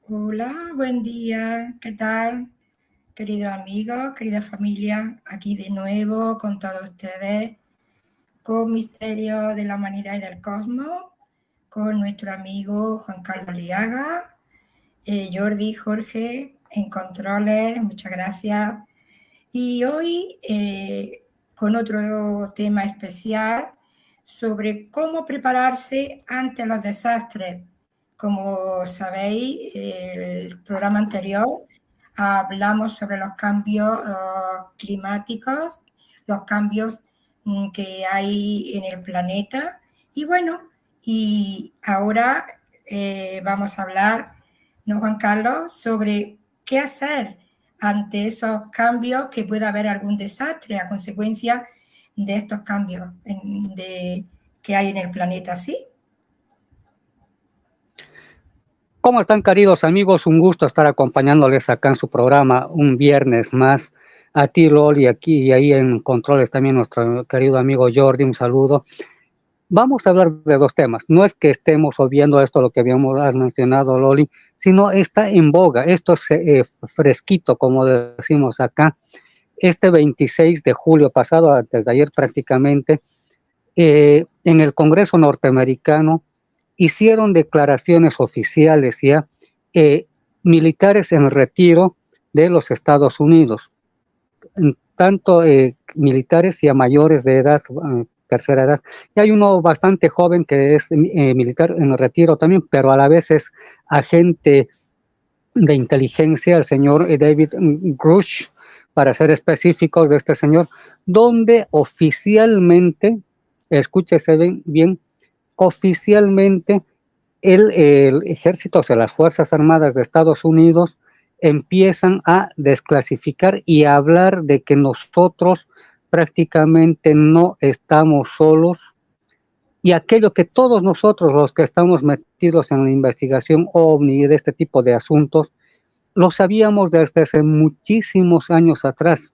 Hola, buen día, ¿qué tal? Queridos amigos, querida familia, aquí de nuevo con todos ustedes, con Misterios de la Humanidad y del Cosmos, con nuestro amigo Juan Carlos Liaga, Jordi, Jorge, en controles, muchas gracias. Y hoy con otro tema especial sobre cómo prepararse ante los desastres. Como sabéis, el programa anterior hablamos sobre los cambios climáticos, los cambios que hay en el planeta. Y bueno, y ahora vamos a hablar, ¿no, Juan Carlos?, sobre qué hacer ante esos cambios, que pueda haber algún desastre a consecuencia de estos cambios que hay en el planeta, ¿sí? ¿Cómo están, queridos amigos? Un gusto estar acompañándoles acá en su programa un viernes más. A ti, Loli, aquí y ahí en controles también nuestro querido amigo Jordi, un saludo. Vamos a hablar de dos temas. No es que estemos obviando esto, lo que habíamos mencionado, Loli, sino está en boga. Esto es fresquito, como decimos acá. Este 26 de julio pasado, antes de ayer prácticamente, en el Congreso norteamericano hicieron declaraciones oficiales ya, militares en retiro de los Estados Unidos, tanto militares ya mayores de edad, tercera edad, y hay uno bastante joven que es militar en retiro también, pero a la vez es agente de inteligencia, el señor David Grush, para ser específicos de este señor, donde oficialmente, escúchese bien, oficialmente el ejército, o sea, las Fuerzas Armadas de Estados Unidos empiezan a desclasificar y a hablar de que nosotros prácticamente no estamos solos, y aquello que todos nosotros los que estamos metidos en la investigación OVNI y de este tipo de asuntos, lo sabíamos desde hace muchísimos años atrás.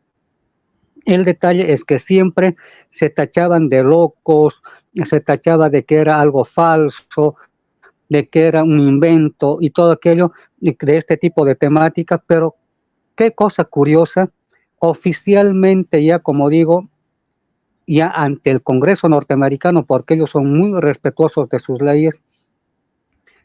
El detalle es que siempre se tachaban de locos, se tachaba de que era algo falso, de que era un invento y todo aquello de este tipo de temática, pero qué cosa curiosa, oficialmente ya, como digo, ya ante el Congreso norteamericano, porque ellos son muy respetuosos de sus leyes,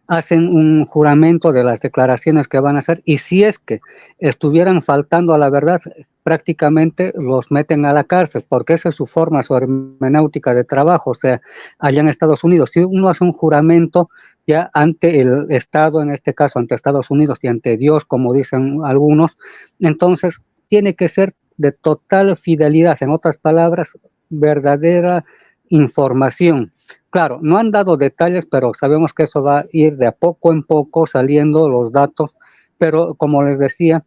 hacen un juramento de las declaraciones que van a hacer, y si es que estuvieran faltando a la verdad, prácticamente los meten a la cárcel, porque esa es su forma, su hermenéutica de trabajo. O sea, allá en Estados Unidos, si uno hace un juramento ya ante el Estado, en este caso ante Estados Unidos y ante Dios, como dicen algunos, entonces tiene que ser de total fidelidad, en otras palabras, verdadera información. Claro, no han dado detalles, pero sabemos que eso va a ir de a poco en poco saliendo los datos, pero como les decía,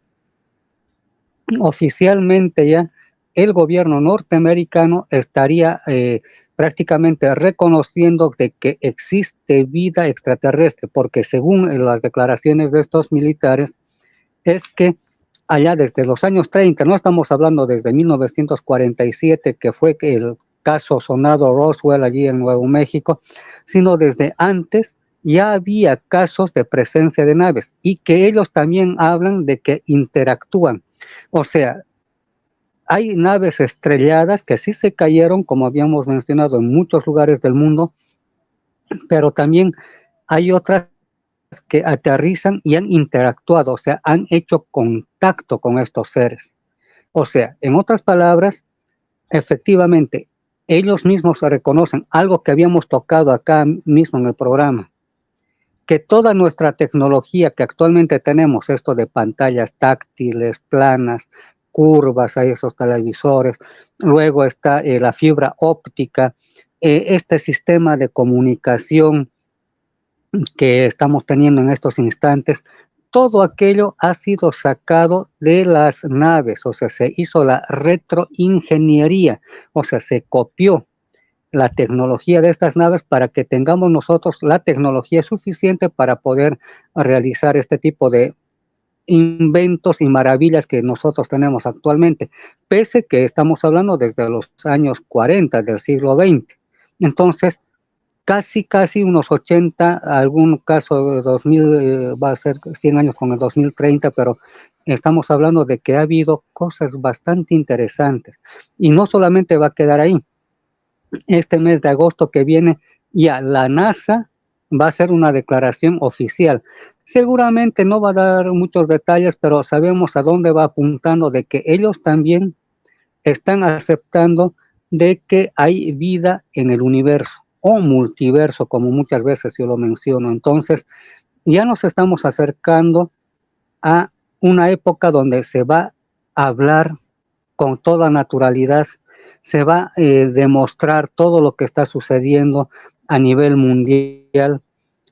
oficialmente ya el gobierno norteamericano estaría prácticamente reconociendo de que existe vida extraterrestre, porque según las declaraciones de estos militares, es que allá desde los años 30, no estamos hablando desde 1947, que fue el caso sonado Roswell allí en Nuevo México, sino desde antes ya había casos de presencia de naves, y que ellos también hablan de que interactúan. O sea, hay naves estrelladas que sí se cayeron, como habíamos mencionado, en muchos lugares del mundo, pero también hay otras que aterrizan y han interactuado, o sea, han hecho contacto con estos seres. O sea, en otras palabras, efectivamente, ellos mismos reconocen algo que habíamos tocado acá mismo en el programa, que toda nuestra tecnología que actualmente tenemos, esto de pantallas táctiles, planas, curvas, hay esos televisores, luego está la fibra óptica, este sistema de comunicación que estamos teniendo en estos instantes, todo aquello ha sido sacado de las naves, o sea, se hizo la retroingeniería, o sea, se copió la tecnología de estas naves para que tengamos nosotros la tecnología suficiente para poder realizar este tipo de inventos y maravillas que nosotros tenemos actualmente, pese que estamos hablando desde los años 40 del siglo XX. Entonces, casi unos 80, algún caso de 2000, va a ser 100 años con el 2030, pero estamos hablando de que ha habido cosas bastante interesantes. Y no solamente va a quedar ahí. Este mes de agosto que viene, ya la NASA va a hacer una declaración oficial. Seguramente no va a dar muchos detalles, pero sabemos a dónde va apuntando, de que ellos también están aceptando de que hay vida en el universo o multiverso, como muchas veces yo lo menciono. Entonces, ya nos estamos acercando a una época donde se va a hablar con toda naturalidad, se va a demostrar todo lo que está sucediendo a nivel mundial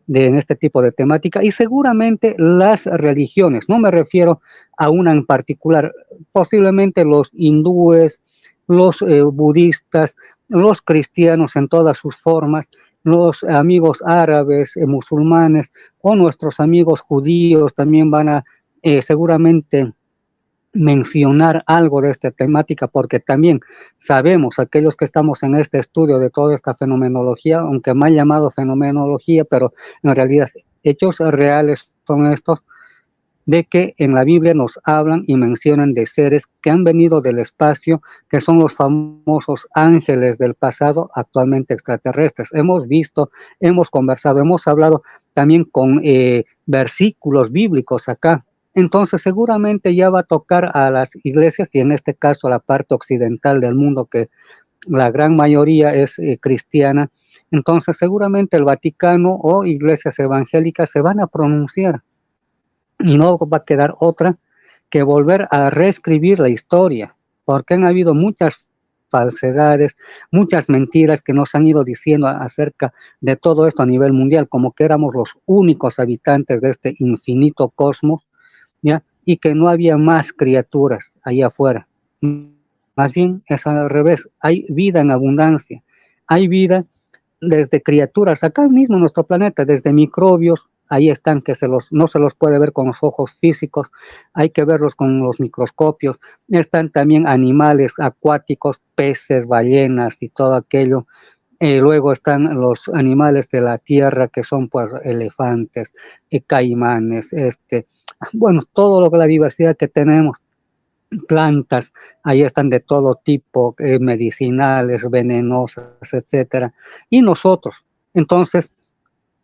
en este tipo de temática, y seguramente las religiones, no me refiero a una en particular, posiblemente los hindúes, los budistas, los cristianos en todas sus formas, los amigos árabes, musulmanes, o nuestros amigos judíos también van a seguramente mencionar algo de esta temática, porque también sabemos, aquellos que estamos en este estudio de toda esta fenomenología, aunque mal llamado fenomenología, pero en realidad hechos reales son estos, de que en la Biblia nos hablan y mencionan de seres que han venido del espacio, que son los famosos ángeles del pasado, actualmente extraterrestres. Hemos visto, hemos conversado, hemos hablado también con versículos bíblicos acá. Entonces seguramente ya va a tocar a las iglesias, y en este caso a la parte occidental del mundo, que la gran mayoría es cristiana. Entonces seguramente el Vaticano o iglesias evangélicas se van a pronunciar, y no va a quedar otra que volver a reescribir la historia, porque han habido muchas falsedades, muchas mentiras que nos han ido diciendo acerca de todo esto a nivel mundial, como que éramos los únicos habitantes de este infinito cosmos, ¿ya? Y que no había más criaturas allá afuera. Más bien es al revés, hay vida en abundancia, hay vida desde criaturas acá mismo en nuestro planeta, desde microbios, ahí están, que no se los puede ver con los ojos físicos, hay que verlos con los microscopios. Están también animales acuáticos, peces, ballenas y todo aquello. Luego están los animales de la tierra, que son pues elefantes, caimanes, bueno, todo lo que la diversidad que tenemos, plantas, ahí están de todo tipo, medicinales, venenosas, etcétera, y nosotros. Entonces,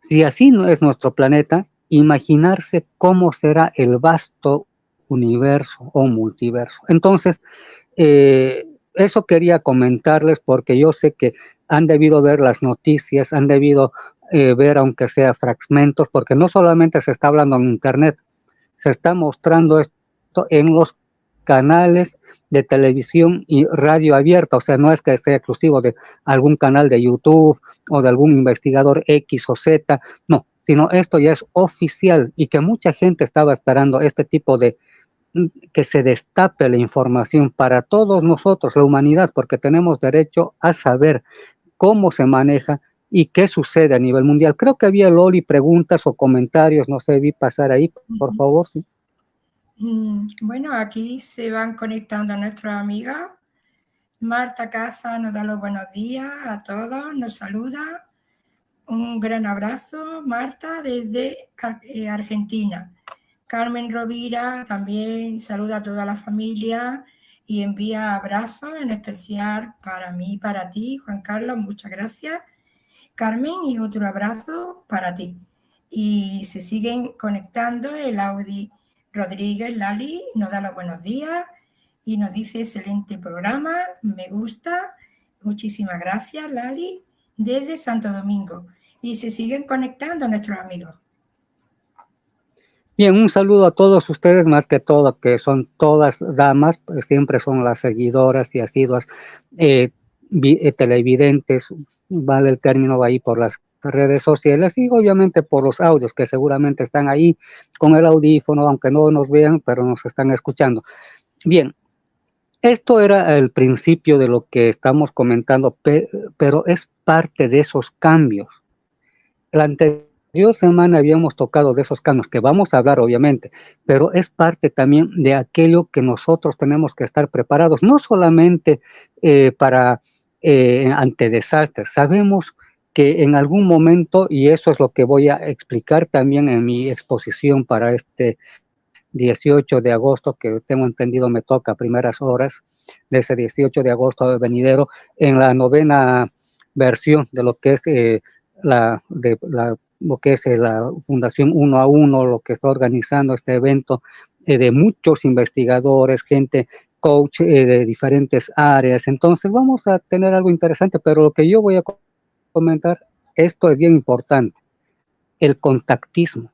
si así no es nuestro planeta, imaginarse cómo será el vasto universo o multiverso. Entonces, eso quería comentarles, porque yo sé que han debido ver las noticias, han debido ver aunque sea fragmentos, porque no solamente se está hablando en internet, se está mostrando esto en los canales de televisión y radio abierta. O sea, no es que sea exclusivo de algún canal de YouTube o de algún investigador X o Z, no, sino esto ya es oficial, y que mucha gente estaba esperando este tipo de, que se destape la información para todos nosotros, la humanidad, porque tenemos derecho a saber cómo se maneja y qué sucede a nivel mundial. Creo que había, Loli, preguntas o comentarios, no sé, vi pasar ahí, por favor. Sí. Bueno, aquí se van conectando nuestras amigas. Marta Casa nos da los buenos días a todos, nos saluda. Un gran abrazo, Marta, desde Argentina. Carmen Rovira también saluda a toda la familia y envía abrazos, en especial para mí y para ti, Juan Carlos. Muchas gracias, Carmen, y otro abrazo para ti. Y se siguen conectando. El Audi Rodríguez Lali nos da los buenos días y nos dice: excelente programa, me gusta. Muchísimas gracias, Lali, desde Santo Domingo. Y se siguen conectando nuestros amigos. Bien, un saludo a todos ustedes, más que todo, que son todas damas, pues siempre son las seguidoras y asiduas televidentes, vale el término, ahí por las redes sociales, y obviamente por los audios que seguramente están ahí con el audífono, aunque no nos vean, pero nos están escuchando. Bien, esto era el principio de lo que estamos comentando, pero es parte de esos cambios. La anterior semana habíamos tocado de esos cambios, que vamos a hablar obviamente, pero es parte también de aquello que nosotros tenemos que estar preparados, no solamente para ante desastres. Sabemos que en algún momento, y eso es lo que voy a explicar también en mi exposición para este 18 de agosto, que tengo entendido me toca a primeras horas de ese 18 de agosto venidero, en la 9ª versión de lo que es lo que es la Fundación 1 a 1, lo que está organizando este evento, de muchos investigadores, gente, coach de diferentes áreas. Entonces vamos a tener algo interesante, pero lo que yo voy a comentar, esto es bien importante, el contactismo.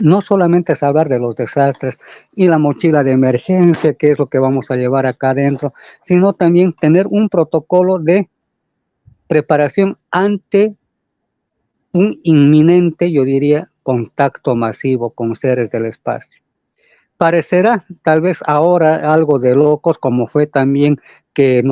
No solamente es hablar de los desastres y la mochila de emergencia, que es lo que vamos a llevar acá adentro, sino también tener un protocolo de preparación ante un inminente, yo diría, contacto masivo con seres del espacio. Parecerá tal vez ahora algo de locos, como fue también que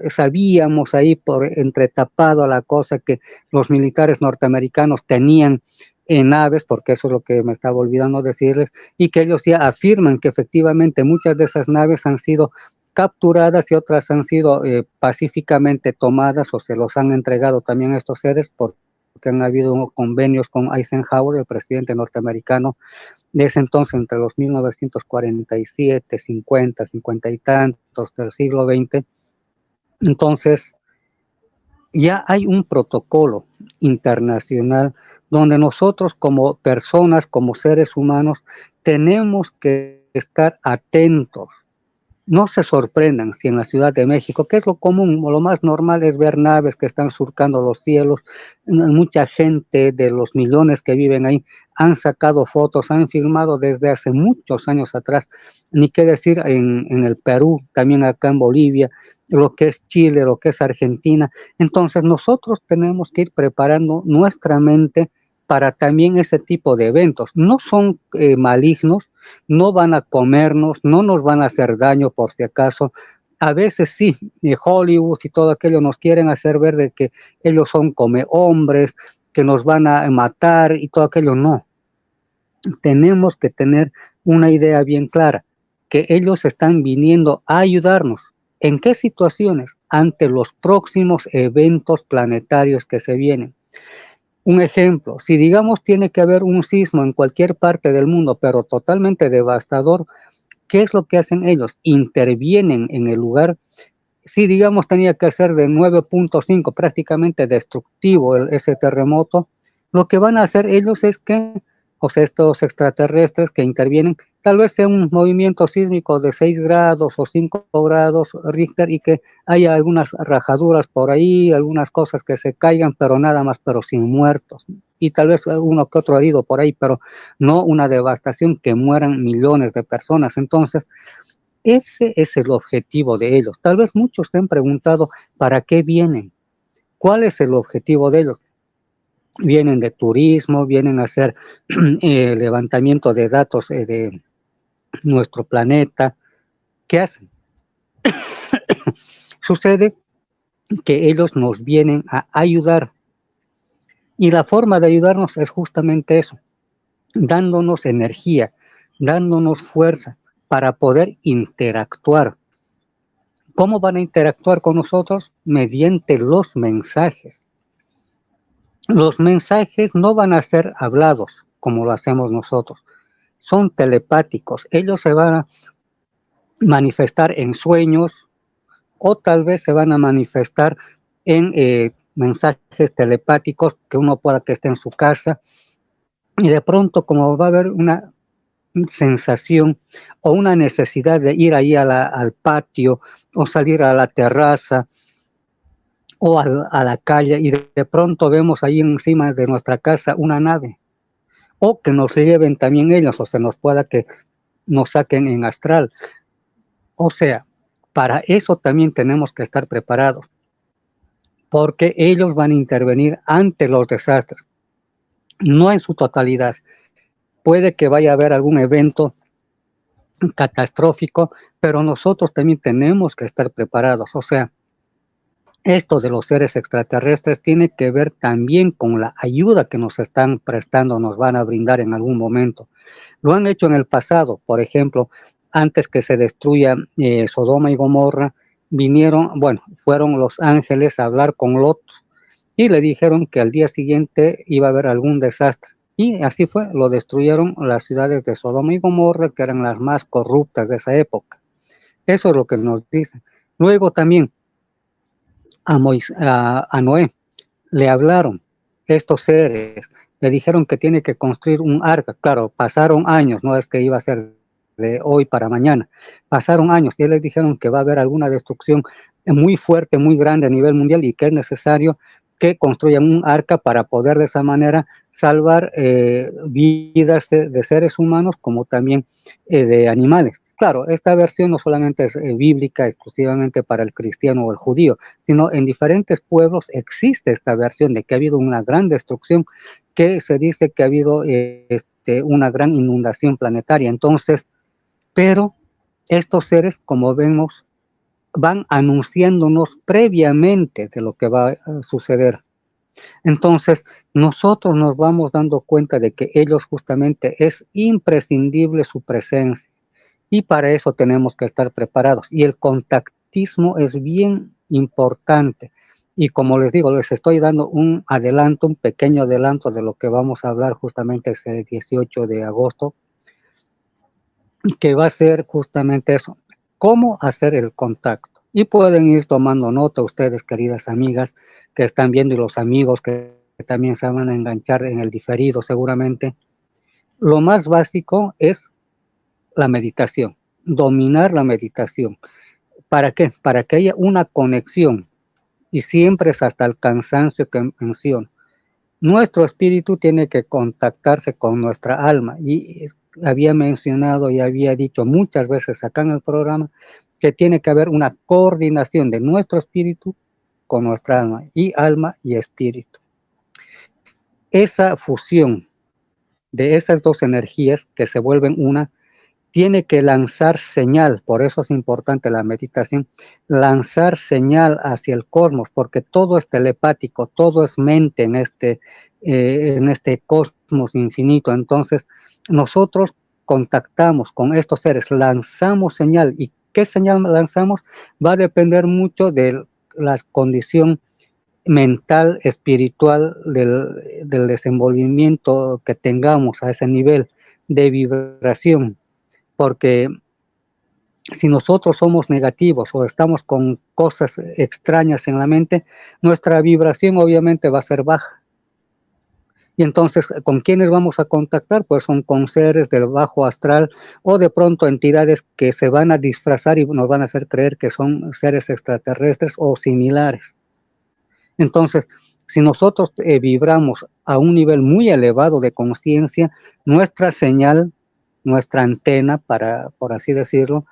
sabíamos ahí por entretapado la cosa que los militares norteamericanos tenían en naves, porque eso es lo que me estaba olvidando decirles, y que ellos ya afirman que efectivamente muchas de esas naves han sido capturadas y otras han sido pacíficamente tomadas o se los han entregado también a estos seres porque han habido convenios con Eisenhower, el presidente norteamericano, de ese entonces, entre los 1947, 50, 50 y tantos del siglo XX. Entonces, ya hay un protocolo internacional donde nosotros como personas, como seres humanos, tenemos que estar atentos. No se sorprendan si en la Ciudad de México, que es lo común, lo más normal es ver naves que están surcando los cielos, mucha gente de los millones que viven ahí han sacado fotos, han filmado desde hace muchos años atrás, ni qué decir en el Perú, también acá en Bolivia, lo que es Chile, lo que es Argentina. Entonces nosotros tenemos que ir preparando nuestra mente para también ese tipo de eventos. No son malignos, no van a comernos, no nos van a hacer daño por si acaso. A veces sí, Hollywood y todo aquello nos quieren hacer ver de que ellos son come hombres, que nos van a matar y todo aquello. No, tenemos que tener una idea bien clara, que ellos están viniendo a ayudarnos. ¿En qué situaciones? Ante los próximos eventos planetarios que se vienen. Un ejemplo, si digamos tiene que haber un sismo en cualquier parte del mundo, pero totalmente devastador, ¿qué es lo que hacen ellos? Intervienen en el lugar. Si digamos tenía que ser de 9.5, prácticamente destructivo ese terremoto, lo que van a hacer ellos es que, o sea, estos extraterrestres que intervienen, tal vez sea un movimiento sísmico de 6 grados o 5 grados Richter y que haya algunas rajaduras por ahí, algunas cosas que se caigan, pero nada más, pero sin muertos. Y tal vez uno que otro herido por ahí, pero no una devastación que mueran millones de personas. Entonces, ese es el objetivo de ellos. Tal vez muchos se han preguntado, ¿para qué vienen? ¿Cuál es el objetivo de ellos? Vienen de turismo, vienen a hacer levantamiento de datos de nuestro planeta. ¿Qué hacen? Sucede que ellos nos vienen a ayudar. Y la forma de ayudarnos es justamente eso, dándonos energía, dándonos fuerza para poder interactuar. ¿Cómo van a interactuar con nosotros? Mediante los mensajes. Los mensajes no van a ser hablados como lo hacemos nosotros, son telepáticos. Ellos se van a manifestar en sueños o tal vez se van a manifestar en mensajes telepáticos que uno pueda que esté en su casa y de pronto como va a haber una sensación o una necesidad de ir ahí al patio o salir a la terraza o a la calle y de pronto vemos ahí encima de nuestra casa una nave o que nos lleven también ellos o se nos pueda que nos saquen en astral. O sea, para eso también tenemos que estar preparados porque ellos van a intervenir ante los desastres, no en su totalidad. Puede que vaya a haber algún evento catastrófico, pero nosotros también tenemos que estar preparados. O sea, esto de los seres extraterrestres tiene que ver también con la ayuda que nos están prestando, nos van a brindar en algún momento. Lo han hecho en el pasado, por ejemplo, antes que se destruya Sodoma y Gomorra, fueron los ángeles a hablar con Lot y le dijeron que al día siguiente iba a haber algún desastre. Y así fue, lo destruyeron las ciudades de Sodoma y Gomorra, que eran las más corruptas de esa época. Eso es lo que nos dicen. Luego también a Noé le hablaron estos seres, le dijeron que tiene que construir un arca. Claro, pasaron años, no es que iba a ser de hoy para mañana, pasaron años y les dijeron que va a haber alguna destrucción muy fuerte, muy grande a nivel mundial y que es necesario que construyan un arca para poder de esa manera salvar vidas de seres humanos como también de animales. Claro, esta versión no solamente es bíblica exclusivamente para el cristiano o el judío, sino en diferentes pueblos existe esta versión de que ha habido una gran destrucción, que se dice que ha habido una gran inundación planetaria. Entonces, pero estos seres, como vemos, van anunciándonos previamente de lo que va a suceder. Entonces, nosotros nos vamos dando cuenta de que ellos justamente es imprescindible su presencia y para eso tenemos que estar preparados. Y el contactismo es bien importante. Y como les digo, les estoy dando un adelanto, un pequeño adelanto de lo que vamos a hablar justamente ese 18 de agosto, que va a ser justamente eso, cómo hacer el contacto. Y pueden ir tomando nota ustedes, queridas amigas, que están viendo y los amigos que también se van a enganchar en el diferido seguramente. Lo más básico es la meditación, dominar la meditación. ¿Para qué? Para que haya una conexión, y siempre es hasta el cansancio que menciono. Nuestro espíritu tiene que contactarse con nuestra alma, y había mencionado y había dicho muchas veces acá en el programa que tiene que haber una coordinación de nuestro espíritu con nuestra alma y espíritu. Esa fusión de esas dos energías que se vuelven una, tiene que lanzar señal, por eso es importante la meditación, lanzar señal hacia el cosmos, porque todo es telepático, todo es mente en este cosmos infinito. Entonces, nosotros contactamos con estos seres, lanzamos señal, y qué señal lanzamos va a depender mucho de la condición mental, espiritual, del desenvolvimiento que tengamos a ese nivel de vibración. Porque si nosotros somos negativos o estamos con cosas extrañas en la mente, nuestra vibración obviamente va a ser baja. Y entonces, ¿con quiénes vamos a contactar? Pues son con seres del bajo astral o de pronto entidades que se van a disfrazar y nos van a hacer creer que son seres extraterrestres o similares. Entonces, si nosotros vibramos a un nivel muy elevado de conciencia, nuestra señal, nuestra antena, por así decirlo,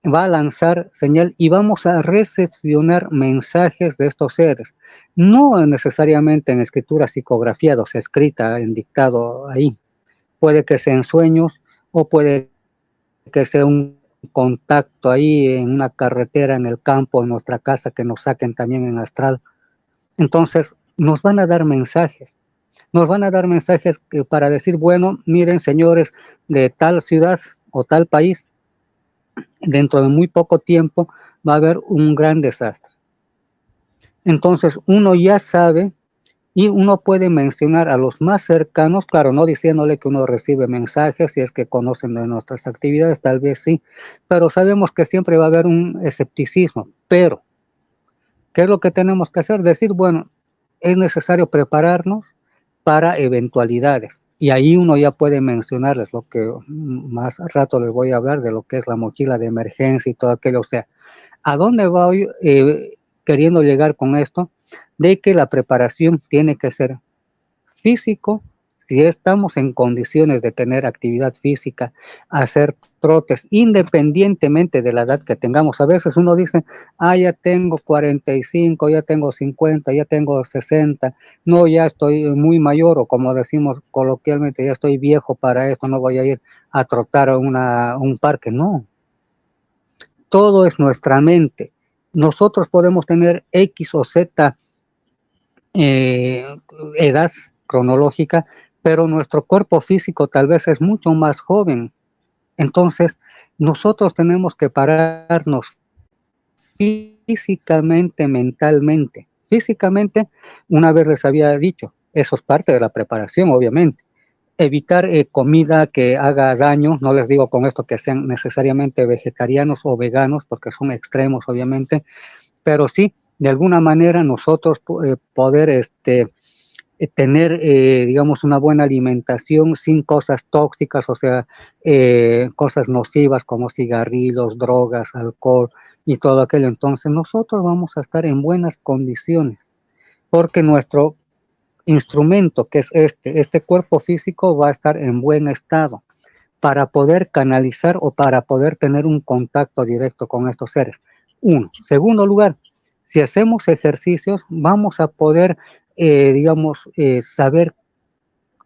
va a lanzar señal y vamos a recepcionar mensajes de estos seres. No necesariamente en escritura psicografiados, escrita, en dictado ahí. Puede que sea en sueños o puede que sea un contacto ahí en una carretera, en el campo, en nuestra casa, que nos saquen también en astral. Entonces, nos van a dar mensajes. Nos van a dar mensajes para decir, bueno, miren, señores de tal ciudad o tal país, dentro de muy poco tiempo va a haber un gran desastre. Entonces, uno ya sabe y uno puede mencionar a los más cercanos, claro, no diciéndole que uno recibe mensajes, si es que conocen de nuestras actividades, tal vez sí, pero sabemos que siempre va a haber un escepticismo. Pero, ¿qué es lo que tenemos que hacer? Decir, bueno, es necesario prepararnos para eventualidades. Y ahí uno ya puede mencionarles lo que más rato les voy a hablar de lo que es la mochila de emergencia y todo aquello. O sea, ¿a dónde voy queriendo llegar con esto? De que la preparación tiene que ser físico, si estamos en condiciones de tener actividad física, hacer trotes, independientemente de la edad que tengamos. A veces uno dice, ya tengo 45, ya tengo 50, ya tengo 60, no, ya estoy muy mayor, o como decimos coloquialmente, ya estoy viejo para esto, no voy a ir a trotar a un parque. No, todo es nuestra mente. Nosotros podemos tener X o Z edad cronológica, pero nuestro cuerpo físico tal vez es mucho más joven. Entonces, nosotros tenemos que pararnos físicamente, mentalmente. físicamente, una vez les había dicho, eso es parte de la preparación, obviamente. Evitar comida que haga daño, no les digo con esto que sean necesariamente vegetarianos o veganos, porque son extremos, obviamente, pero sí, de alguna manera nosotros poder tener, digamos, una buena alimentación sin cosas tóxicas, o sea, cosas nocivas como cigarrillos, drogas, alcohol y todo aquello. Entonces nosotros vamos a estar en buenas condiciones, porque nuestro instrumento, que es este cuerpo físico, va a estar en buen estado para poder canalizar o para poder tener un contacto directo con estos seres. Uno. Segundo lugar, si hacemos ejercicios, vamos a poder, digamos, saber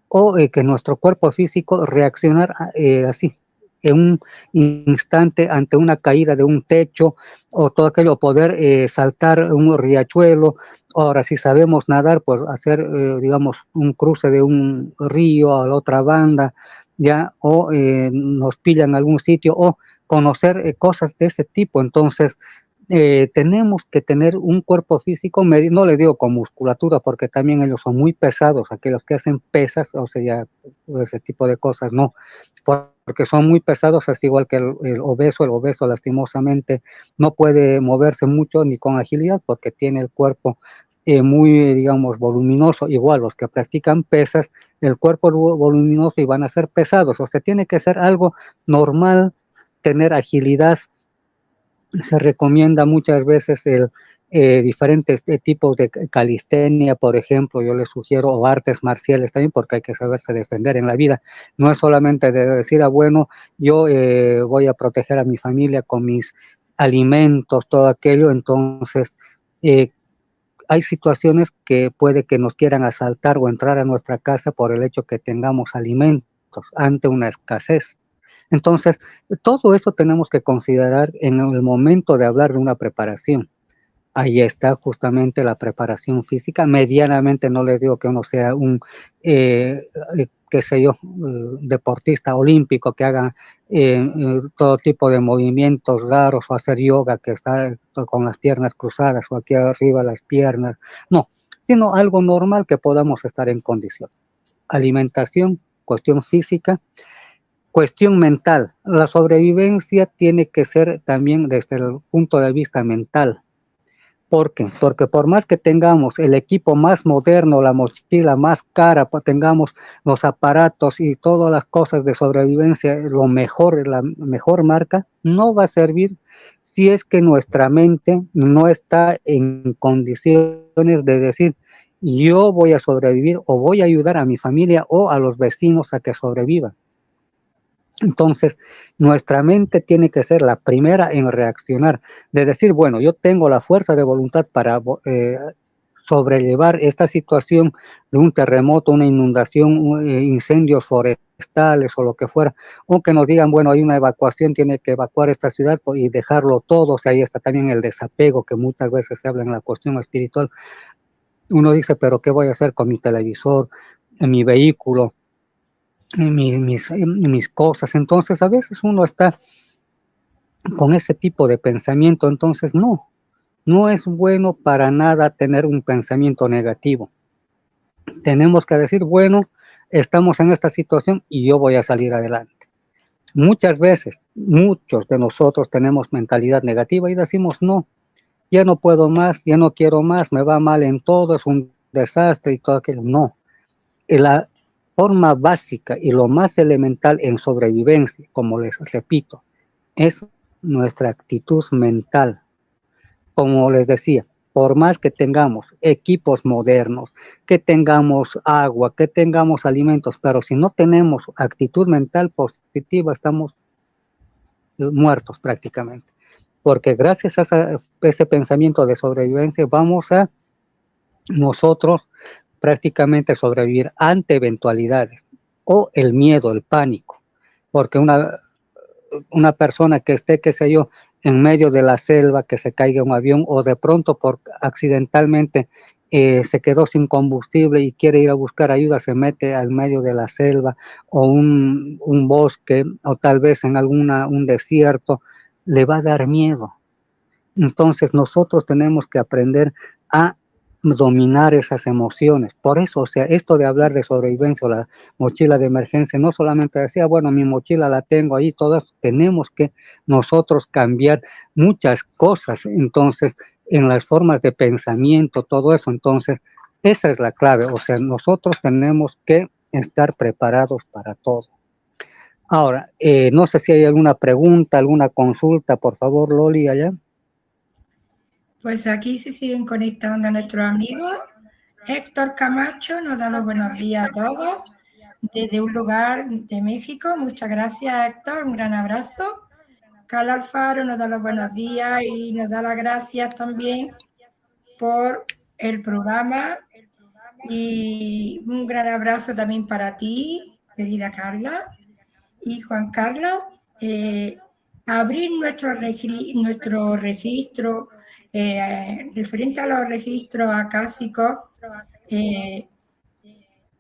o que nuestro cuerpo físico reaccionar así, en un instante ante una caída de un techo o todo aquello, poder saltar un riachuelo. Ahora, si sabemos nadar, pues hacer, digamos, un cruce de un río a la otra banda, ya, o nos pillan en algún sitio, o conocer cosas de ese tipo. Entonces, tenemos que tener un cuerpo físico, no le digo con musculatura, porque también ellos son muy pesados, aquellos que hacen pesas, o sea, ese tipo de cosas, no, porque son muy pesados, es igual que el obeso lastimosamente no puede moverse mucho ni con agilidad, porque tiene el cuerpo muy, digamos, voluminoso, igual los que practican pesas, el cuerpo es voluminoso y van a ser pesados, o sea, tiene que ser algo normal, tener agilidad. Se recomienda muchas veces diferentes tipos de calistenia, por ejemplo, yo les sugiero, o artes marciales también, porque hay que saberse defender en la vida. No es solamente de decir, bueno, yo voy a proteger a mi familia con mis alimentos, todo aquello. Entonces, hay situaciones que puede que nos quieran asaltar o entrar a nuestra casa por el hecho que tengamos alimentos ante una escasez. Entonces, todo eso tenemos que considerar en el momento de hablar de una preparación. Ahí está justamente la preparación física. Medianamente, no les digo que uno sea un, qué sé yo, deportista olímpico que haga todo tipo de movimientos raros o hacer yoga que está con las piernas cruzadas o aquí arriba las piernas. No, sino algo normal que podamos estar en condición. Alimentación, cuestión física. Cuestión mental. La sobrevivencia tiene que ser también desde el punto de vista mental. ¿Por qué? Porque por más que tengamos el equipo más moderno, la mochila más cara, pues tengamos los aparatos y todas las cosas de sobrevivencia, lo mejor, la mejor marca, no va a servir si es que nuestra mente no está en condiciones de decir, yo voy a sobrevivir o voy a ayudar a mi familia o a los vecinos a que sobrevivan. Entonces, nuestra mente tiene que ser la primera en reaccionar, de decir, bueno, yo tengo la fuerza de voluntad para sobrellevar esta situación de un terremoto, una inundación, incendios forestales o lo que fuera, o que nos digan, bueno, hay una evacuación, tiene que evacuar esta ciudad y dejarlo todo. O sea, ahí está también el desapego que muchas veces se habla en la cuestión espiritual. Uno dice, pero ¿qué voy a hacer con mi televisor, en mi vehículo? Mis cosas? Entonces a veces uno está con ese tipo de pensamiento. Entonces no es bueno para nada tener un pensamiento negativo. Tenemos que decir, bueno, estamos en esta situación y yo voy a salir adelante. Muchas veces, muchos de nosotros tenemos mentalidad negativa y decimos, no, ya no puedo más, ya no quiero más, me va mal en todo, es un desastre y todo aquello. No, la forma básica y lo más elemental en sobrevivencia, como les repito, es nuestra actitud mental. Como les decía, por más que tengamos equipos modernos, que tengamos agua, que tengamos alimentos, pero si no tenemos actitud mental positiva, estamos muertos prácticamente. Porque gracias a ese pensamiento de sobrevivencia vamos a nosotros prácticamente sobrevivir ante eventualidades o el miedo, el pánico, porque una persona que esté, qué sé yo, en medio de la selva, que se caiga un avión o de pronto por accidentalmente se quedó sin combustible y quiere ir a buscar ayuda, se mete al medio de la selva o un bosque o tal vez en un desierto, le va a dar miedo. Entonces nosotros tenemos que aprender a dominar esas emociones. Por eso, o sea, esto de hablar de sobrevivencia o la mochila de emergencia, no solamente decía, bueno, mi mochila la tengo ahí, todas, tenemos que nosotros cambiar muchas cosas, entonces, en las formas de pensamiento, todo eso, entonces, esa es la clave, o sea, nosotros tenemos que estar preparados para todo. Ahora, no sé si hay alguna pregunta, alguna consulta, por favor, Loli, allá. Pues aquí se siguen conectando nuestros amigos. Héctor Camacho nos da los buenos días a todos desde un lugar de México. Muchas gracias, Héctor. Un gran abrazo. Carla Alfaro nos da los buenos días y nos da las gracias también por el programa. Y un gran abrazo también para ti, querida Carla. Y Juan Carlos, abrir nuestro registro referente a los registros acásicos,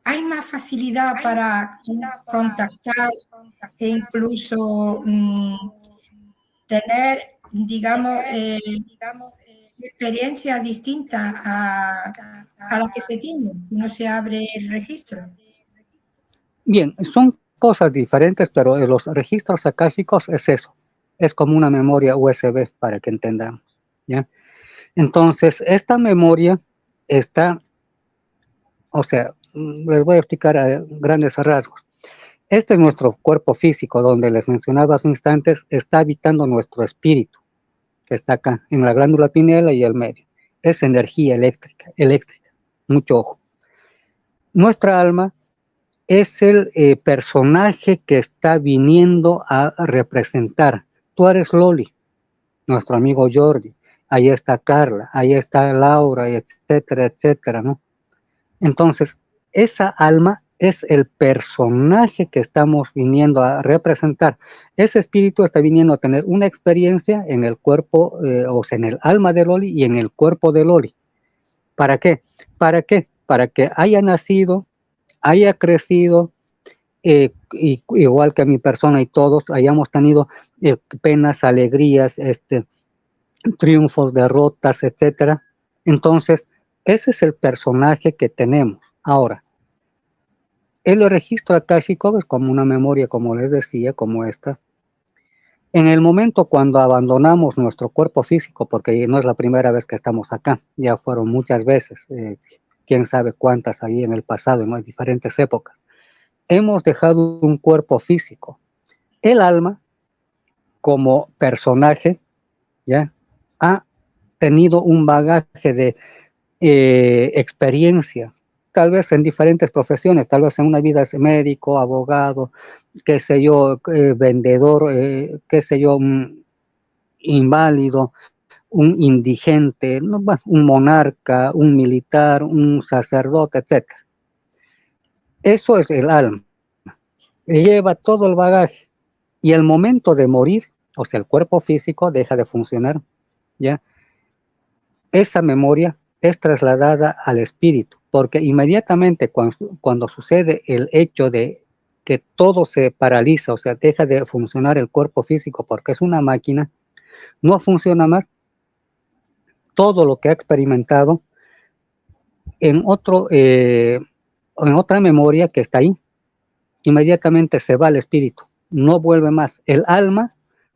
hay más facilidad para contactar e incluso tener, digamos, experiencias distintas a las que se tienen, no se abre el registro. Bien, son cosas diferentes, pero los registros akáshicos es eso, es como una memoria USB para que entendamos, ¿ya? Entonces, esta memoria está, o sea, les voy a explicar a grandes rasgos. Este es nuestro cuerpo físico, donde les mencionaba hace instantes, está habitando nuestro espíritu, que está acá, en la glándula pineal y el medio. Es energía eléctrica, mucho ojo. Nuestra alma es el personaje que está viniendo a representar. Tú eres Loli, nuestro amigo Jordi, ahí está Carla, ahí está Laura, etcétera, etcétera, ¿no? Entonces, esa alma es el personaje que estamos viniendo a representar. Ese espíritu está viniendo a tener una experiencia en el cuerpo, o sea, en el alma de Loli y en el cuerpo de Loli. ¿Para qué? ¿Para qué? Para que haya nacido, haya crecido, igual que mi persona y todos, hayamos tenido penas, alegrías, triunfos, derrotas, etcétera. Entonces, ese es el personaje que tenemos. Ahora, el registro akáshico es como una memoria, como les decía, como esta. En el momento cuando abandonamos nuestro cuerpo físico, porque no es la primera vez que estamos acá, ya fueron muchas veces, quién sabe cuántas ahí en el pasado, en diferentes épocas, hemos dejado un cuerpo físico. El alma, como personaje, ya ha tenido un bagaje de experiencia, tal vez en diferentes profesiones, tal vez en una vida es médico, abogado, qué sé yo, vendedor, qué sé yo, inválido, un indigente, ¿no? Un monarca, un militar, un sacerdote, etc. Eso es el alma. Lleva todo el bagaje y el momento de morir, o sea, el cuerpo físico deja de funcionar, ¿ya? Esa memoria es trasladada al espíritu, porque inmediatamente cuando sucede el hecho de que todo se paraliza, o sea, deja de funcionar el cuerpo físico porque es una máquina, no funciona más, todo lo que ha experimentado en otra memoria que está ahí, inmediatamente se va el espíritu, no vuelve más. El alma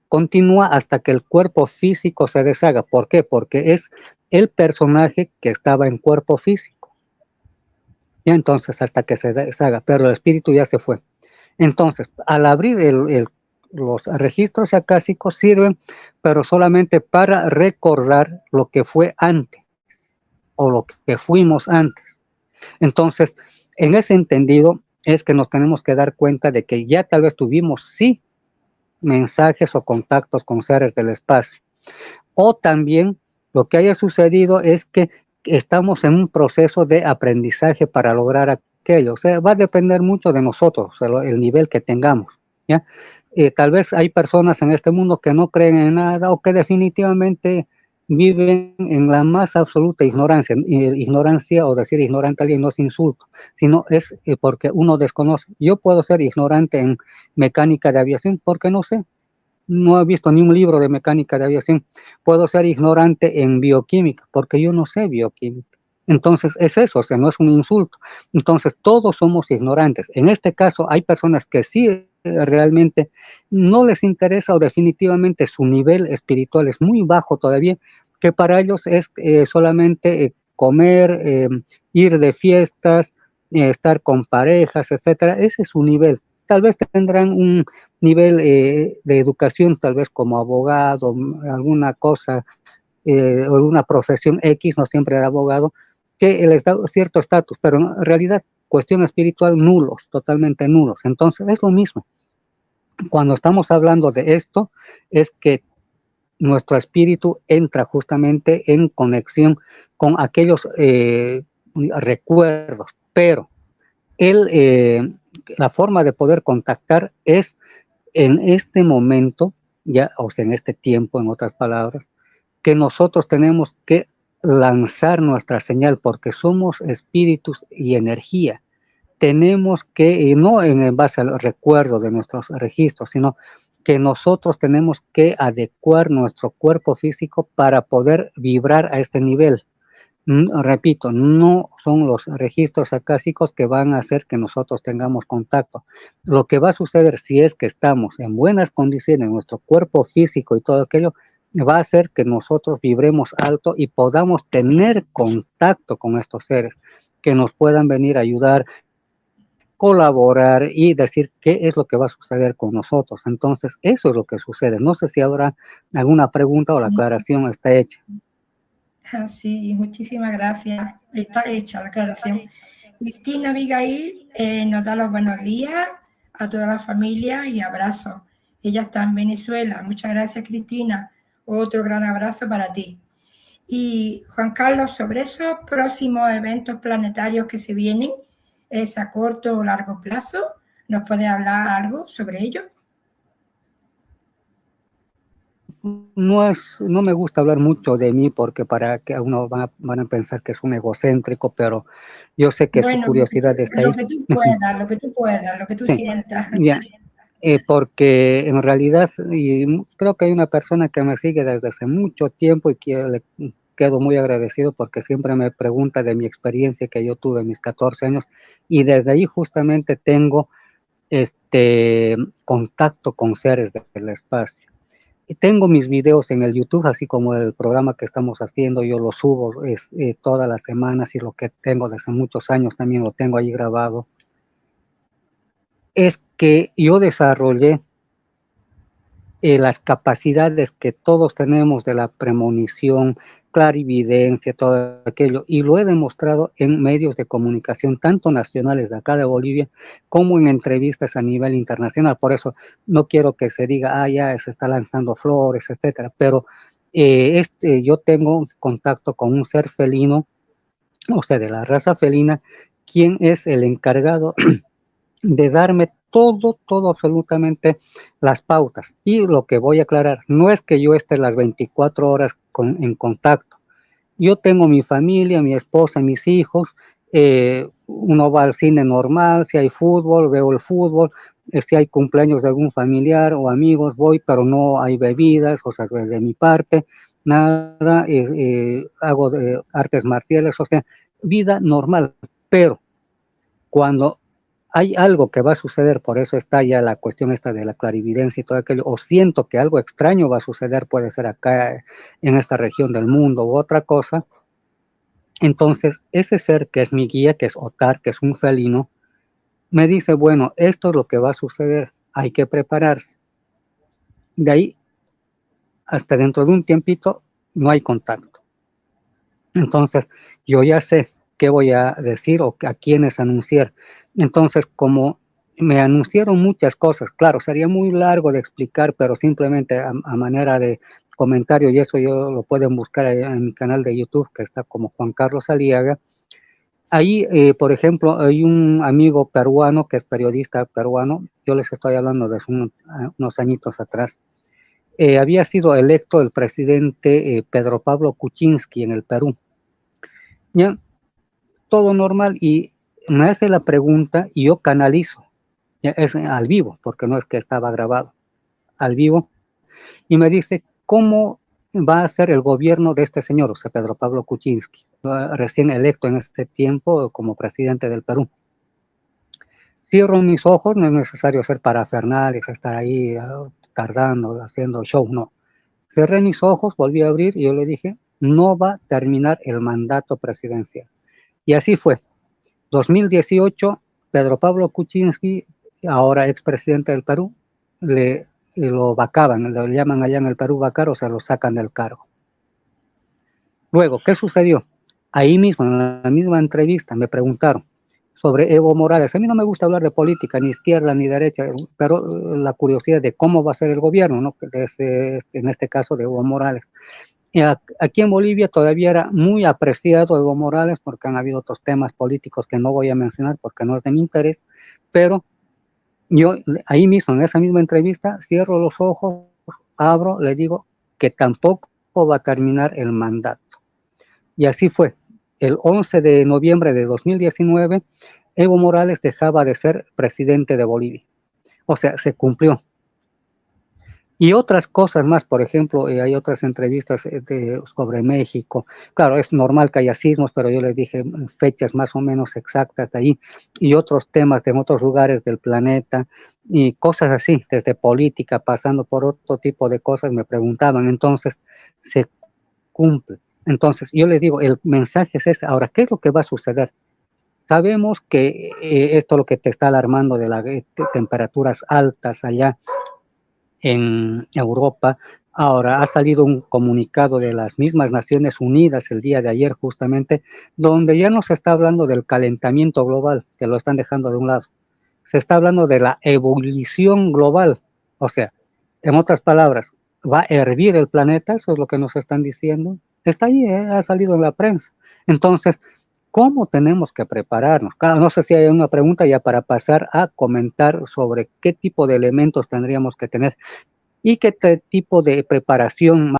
continúa hasta que el cuerpo físico se deshaga. ¿Por qué? Porque es el personaje que estaba en cuerpo físico. Y entonces hasta que se deshaga, pero el espíritu ya se fue. Entonces, al abrir los registros akásicos sirven, pero solamente para recordar lo que fue antes, o lo que fuimos antes. Entonces, en ese entendido, es que nos tenemos que dar cuenta de que ya tal vez tuvimos, sí, mensajes o contactos con seres del espacio. O también lo que haya sucedido es que estamos en un proceso de aprendizaje para lograr aquello. O sea, va a depender mucho de nosotros, el nivel que tengamos, ¿ya? Tal vez hay personas en este mundo que no creen en nada o que definitivamente viven en la más absoluta ignorancia. Ignorancia, o decir ignorante a alguien no es insulto, sino es porque uno desconoce. Yo puedo ser ignorante en mecánica de aviación porque no sé, no he visto ni un libro de mecánica de aviación. Puedo ser ignorante en bioquímica porque yo no sé bioquímica. Entonces es eso, o sea, no es un insulto. Entonces todos somos ignorantes. En este caso hay personas que sí realmente no les interesa o definitivamente su nivel espiritual es muy bajo todavía, que para ellos es solamente comer, ir de fiestas, estar con parejas, etcétera. Ese es su nivel. Tal vez tendrán un nivel de educación, tal vez como abogado, alguna cosa, o una profesión X, no siempre era abogado, que les da cierto estatus, pero en realidad cuestión espiritual nulos, totalmente nulos. Entonces es lo mismo. Cuando estamos hablando de esto, es que nuestro espíritu entra justamente en conexión con aquellos recuerdos, pero él, la forma de poder contactar es en este momento, ya, o sea, en este tiempo, en otras palabras, que nosotros tenemos que lanzar nuestra señal porque somos espíritus y energía. Tenemos que, no en base al recuerdo de nuestros registros, sino que nosotros tenemos que adecuar nuestro cuerpo físico para poder vibrar a este nivel. Repito, no son los registros acásicos que van a hacer que nosotros tengamos contacto. Lo que va a suceder si es que estamos en buenas condiciones, nuestro cuerpo físico y todo aquello, va a hacer que nosotros vibremos alto y podamos tener contacto con estos seres que nos puedan venir a ayudar, colaborar y decir qué es lo que va a suceder con nosotros. Entonces, eso es lo que sucede. No sé si habrá alguna pregunta o la aclaración está hecha. Sí, muchísimas gracias. Está hecha la aclaración. Cristina Abigail nos da los buenos días a toda la familia y abrazos. Ella está en Venezuela. Muchas gracias, Cristina. Otro gran abrazo para ti. Y Juan Carlos, sobre esos próximos eventos planetarios que se vienen, ¿es a corto o largo plazo? ¿Nos puede hablar algo sobre ello? No me gusta hablar mucho de mí porque para que uno van a pensar que es un egocéntrico, pero yo sé que su curiosidad está ahí. Lo que tú puedas, lo que tú sí, sientas. Ya, porque en realidad, y creo que hay una persona que me sigue desde hace mucho tiempo y que le quedo muy agradecido porque siempre me pregunta de mi experiencia que yo tuve en mis 14 años y desde ahí justamente tengo contacto con seres del espacio. Y tengo mis videos en el YouTube, así como el programa que estamos haciendo, yo lo subo todas las semanas y lo que tengo desde muchos años también lo tengo ahí grabado. Es que yo desarrollé las capacidades que todos tenemos de la premonición, clarividencia, todo aquello, y lo he demostrado en medios de comunicación, tanto nacionales de acá de Bolivia, como en entrevistas a nivel internacional. Por eso no quiero que se diga, ya se está lanzando flores, etcétera, pero yo tengo contacto con un ser felino, o sea, de la raza felina, quien es el encargado de darme todo absolutamente las pautas. Y lo que voy a aclarar, no es que yo esté las 24 horas en contacto. Yo tengo mi familia, mi esposa, mis hijos, uno va al cine normal, si hay fútbol, veo el fútbol, si hay cumpleaños de algún familiar o amigos, voy, pero no hay bebidas, o sea, de mi parte, nada, hago artes marciales, o sea, vida normal, pero cuando hay algo que va a suceder, por eso está ya la cuestión esta de la clarividencia y todo aquello, o siento que algo extraño va a suceder, puede ser acá en esta región del mundo u otra cosa, entonces ese ser que es mi guía, que es Otar, que es un felino, me dice, bueno, esto es lo que va a suceder, hay que prepararse. De ahí hasta dentro de un tiempito no hay contacto. Entonces yo ya sé qué voy a decir o a quiénes anunciar. Entonces, como me anunciaron muchas cosas, claro, sería muy largo de explicar, pero simplemente a manera de comentario, y eso yo lo pueden buscar en mi canal de YouTube, que está como Juan Carlos Aliaga. Ahí, por ejemplo, hay un amigo peruano que es periodista peruano, yo les estoy hablando de unos añitos atrás, había sido electo el presidente Pedro Pablo Kuczynski en el Perú. Ya, todo normal y me hace la pregunta y yo canalizo, ya, es al vivo, porque no es que estaba grabado, al vivo, y me dice, ¿cómo va a ser el gobierno de este señor, o sea, Pedro Pablo Kuczynski? recién electo en este tiempo como presidente del Perú. Cierro mis ojos, no es necesario hacer parafernales, estar ahí tardando, haciendo show, no. Cerré mis ojos, volví a abrir y yo le dije, no va a terminar el mandato presidencial. Y así fue. 2018, Pedro Pablo Kuczynski, ahora expresidente del Perú, lo vacaban, lo llaman allá en el Perú vacar, o sea, lo sacan del cargo. Luego, ¿qué sucedió? Ahí mismo, en la misma entrevista, me preguntaron sobre Evo Morales. A mí no me gusta hablar de política, ni izquierda ni derecha, pero la curiosidad de cómo va a ser el gobierno, ¿no? En este caso de Evo Morales. Aquí en Bolivia todavía era muy apreciado Evo Morales porque han habido otros temas políticos que no voy a mencionar porque no es de mi interés, pero yo ahí mismo, en esa misma entrevista, cierro los ojos, abro, le digo que tampoco va a terminar el mandato. Y así fue. El 11 de noviembre de 2019, Evo Morales dejaba de ser presidente de Bolivia. O sea, se cumplió. Y otras cosas más, por ejemplo, hay otras entrevistas sobre México. Claro, es normal que haya sismos, pero yo les dije fechas más o menos exactas de ahí. Y otros temas de otros lugares del planeta y cosas así, desde política, pasando por otro tipo de cosas, me preguntaban. Entonces, se cumple. Entonces, yo les digo, el mensaje es ese. Ahora, ¿qué es lo que va a suceder? Sabemos que esto es lo que te está alarmando de las temperaturas altas allá en Europa. Ahora ha salido un comunicado de las mismas Naciones Unidas el día de ayer justamente, donde ya no se está hablando del calentamiento global, que lo están dejando de un lado. Se está hablando de la ebullición global. O sea, en otras palabras, va a hervir el planeta, eso es lo que nos están diciendo. Está ahí, ha salido en la prensa. Entonces, ¿cómo tenemos que prepararnos? Claro, no sé si hay una pregunta ya para pasar a comentar sobre qué tipo de elementos tendríamos que tener y qué tipo de preparación.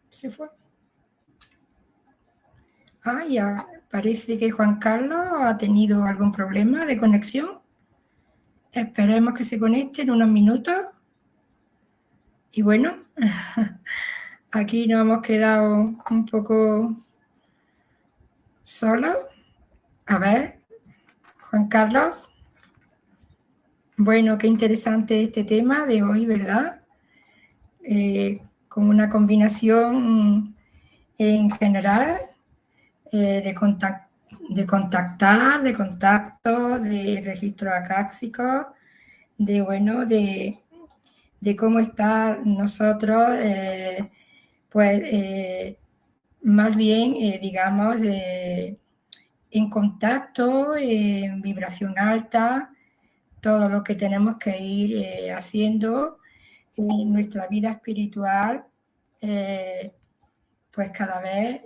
Se fue. Ya parece que Juan Carlos ha tenido algún problema de conexión. Esperemos que se conecte en unos minutos. Y bueno, aquí nos hemos quedado un poco solos. A ver, Juan Carlos. Bueno, qué interesante este tema de hoy, ¿verdad? Con una combinación en general de contactar, de contacto, de registro acáxico, de cómo estar nosotros, más bien, digamos, en contacto, en vibración alta, todo lo que tenemos que ir haciendo en nuestra vida espiritual, pues cada vez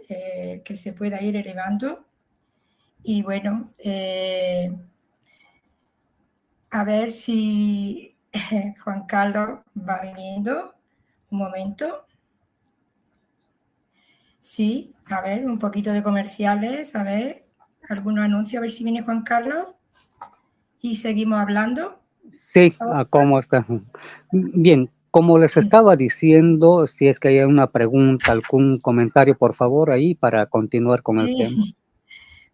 que se pueda ir elevando. Y bueno, a ver si Juan Carlos va viniendo. Un momento. Sí, a ver, un poquito de comerciales, a ver, algunos anuncios, a ver si viene Juan Carlos. Y seguimos hablando. Sí, ¿cómo está? Bien, como les estaba diciendo, si es que hay una pregunta, algún comentario, por favor, ahí para continuar con el tema.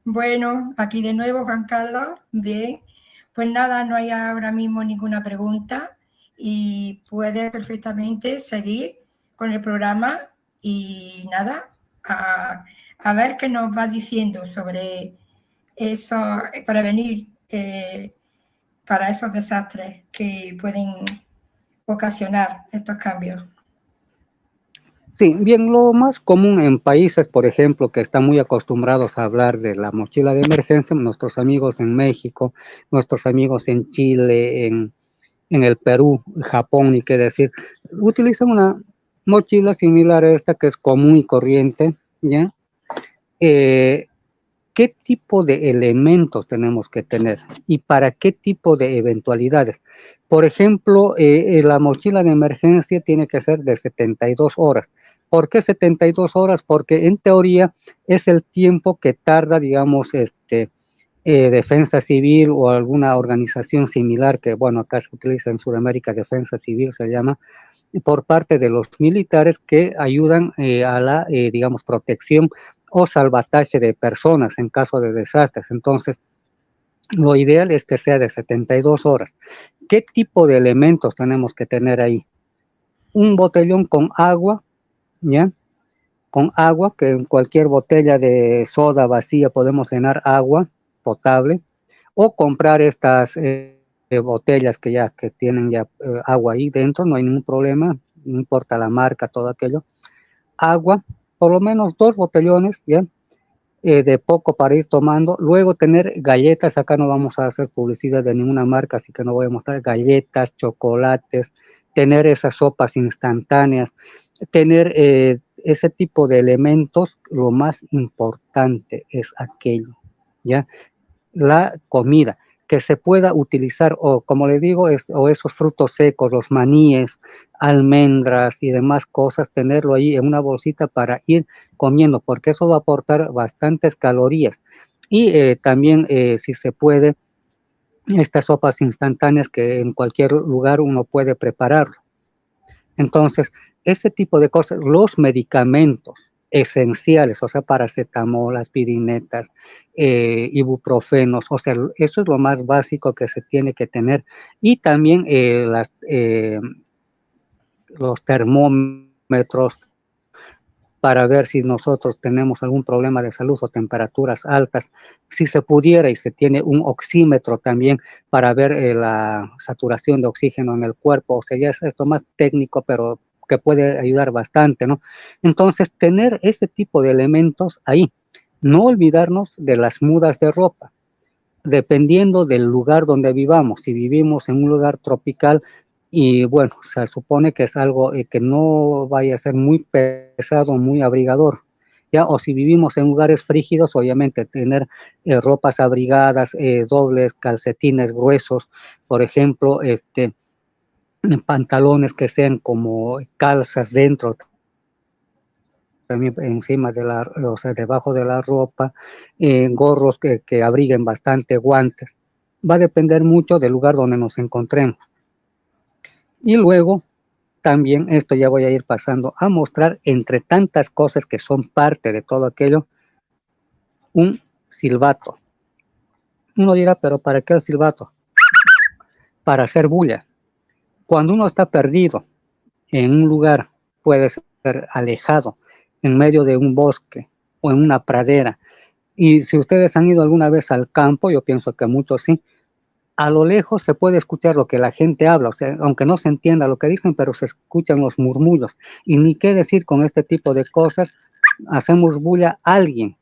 Bueno, aquí de nuevo, Juan Carlos. Bien, pues nada, no hay ahora mismo ninguna pregunta y puedes perfectamente seguir con el programa y nada, a ver qué nos va diciendo sobre eso, para venir para esos desastres que pueden ocasionar estos cambios. Sí, bien, lo más común en países, por ejemplo, que están muy acostumbrados a hablar de la mochila de emergencia, nuestros amigos en México, nuestros amigos en Chile, en el Perú, Japón, ni qué decir, utilizan una mochila similar a esta que es común y corriente, ¿ya? ¿Qué tipo de elementos tenemos que tener y para qué tipo de eventualidades? Por ejemplo, la mochila de emergencia tiene que ser de 72 horas. ¿Por qué 72 horas? Porque en teoría es el tiempo que tarda, digamos, Defensa Civil o alguna organización similar que, bueno, acá se utiliza en Sudamérica, Defensa Civil se llama, por parte de los militares que ayudan a la, digamos, protección o salvataje de personas en caso de desastres. Entonces, lo ideal es que sea de 72 horas. ¿Qué tipo de elementos tenemos que tener ahí? Un botellón con agua, ¿ya? Con agua, que en cualquier botella de soda vacía podemos llenar agua potable, o comprar estas botellas que tienen ya agua ahí dentro, no hay ningún problema, no importa la marca, todo aquello. Agua, por lo menos 2 botellones, ¿ya? De poco para ir tomando. Luego tener galletas, acá no vamos a hacer publicidad de ninguna marca, así que no voy a mostrar galletas, chocolates, tener esas sopas instantáneas, tener ese tipo de elementos. Lo más importante es aquello, ¿ya? La comida que se pueda utilizar, o como le digo, o esos frutos secos, los maníes, almendras y demás cosas, tenerlo ahí en una bolsita para ir comiendo, porque eso va a aportar bastantes calorías. Y también, si se puede, estas sopas instantáneas que en cualquier lugar uno puede prepararlo. Entonces, ese tipo de cosas, los medicamentos esenciales, o sea, paracetamol, aspirinetas, ibuprofenos, o sea, eso es lo más básico que se tiene que tener. Y también los termómetros para ver si nosotros tenemos algún problema de salud o temperaturas altas. Si se pudiera, y se tiene un oxímetro también para ver la saturación de oxígeno en el cuerpo, o sea, ya es esto más técnico, pero que puede ayudar bastante, ¿no? Entonces, tener ese tipo de elementos ahí. No olvidarnos de las mudas de ropa, dependiendo del lugar donde vivamos. Si vivimos en un lugar tropical, y bueno, se supone que es algo que no vaya a ser muy pesado, muy abrigador, ¿ya? O si vivimos en lugares frígidos, obviamente tener ropas abrigadas, dobles, calcetines gruesos, por ejemplo, pantalones que sean como calzas dentro, también encima de la, o sea, debajo de la ropa, gorros que abriguen bastante, guantes. Va a depender mucho del lugar donde nos encontremos. Y luego, también esto ya voy a ir pasando a mostrar, entre tantas cosas que son parte de todo aquello, un silbato. Uno dirá, pero ¿para qué el silbato? Para hacer bulla. Cuando uno está perdido en un lugar, puede ser alejado, en medio de un bosque o en una pradera, y si ustedes han ido alguna vez al campo, yo pienso que muchos sí, a lo lejos se puede escuchar lo que la gente habla, o sea, aunque no se entienda lo que dicen, pero se escuchan los murmullos. Y ni qué decir con este tipo de cosas, hacemos bulla, alguien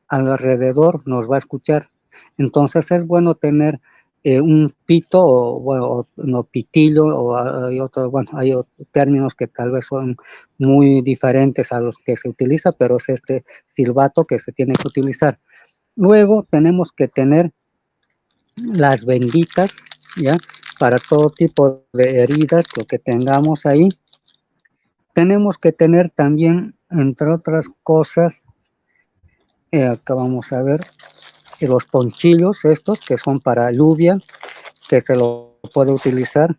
alrededor nos va a escuchar. Entonces es bueno tener un pito, o bueno, no, pitillo, o hay otros, bueno, hay términos que tal vez son muy diferentes a los que se utiliza, pero es este silbato que se tiene que utilizar. Luego tenemos que tener las benditas, ¿ya? Para todo tipo de heridas, lo que tengamos ahí. Tenemos que tener también, entre otras cosas, acá vamos a ver, los ponchillos estos que son para lluvia, que se lo puede utilizar.